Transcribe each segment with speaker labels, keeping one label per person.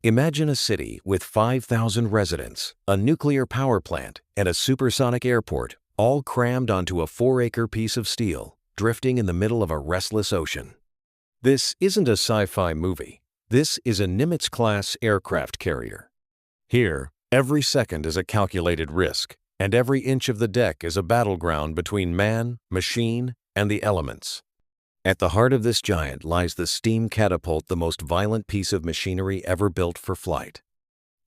Speaker 1: Imagine a city with 5,000 residents, a nuclear power plant, and a supersonic airport, all crammed onto a 4-acre piece of steel, drifting in the middle of a restless ocean. This isn't a sci-fi movie. This is a Nimitz-class aircraft carrier. Here, every second is a calculated risk, and every inch of the deck is a battleground between man, machine, and the elements. At the heart of this giant lies the steam catapult, the most violent piece of machinery ever built for flight.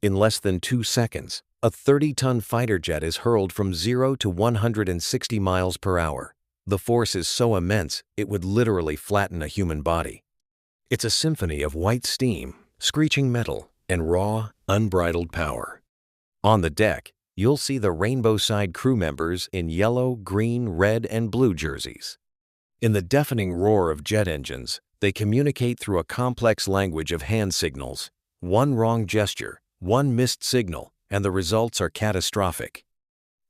Speaker 1: In less than 2 seconds, a 30-ton fighter jet is hurled from 0 to 160 miles per hour. The force is so immense, it would literally flatten a human body. It's a symphony of white steam, screeching metal, and raw, unbridled power. On the deck, you'll see the rainbow-side crew members in yellow, green, red, and blue jerseys. In the deafening roar of jet engines, they communicate through a complex language of hand signals. One wrong gesture, one missed signal, and the results are catastrophic.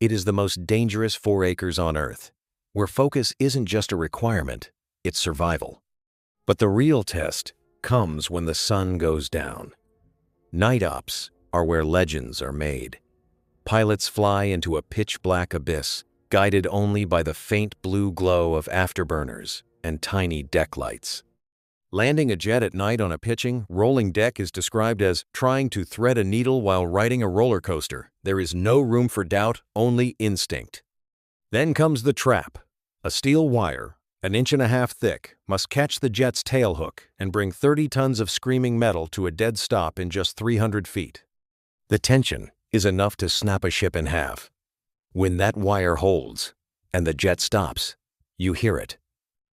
Speaker 1: It is the most dangerous 4 acres on Earth, where focus isn't just a requirement, it's survival. But the real test comes when the sun goes down. Night ops are where legends are made. Pilots fly into a pitch-black abyss, guided only by the faint blue glow of afterburners and tiny deck lights. Landing a jet at night on a pitching, rolling deck is described as trying to thread a needle while riding a roller coaster. There is no room for doubt, only instinct. Then comes the trap. A steel wire, 1.5 inches thick, must catch the jet's tailhook and bring 30 tons of screaming metal to a dead stop in just 300 feet. The tension is enough to snap a ship in half. When that wire holds and the jet stops, you hear it.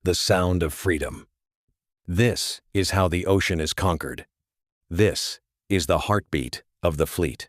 Speaker 1: The sound of freedom. This is how the ocean is conquered. This is the heartbeat of the fleet.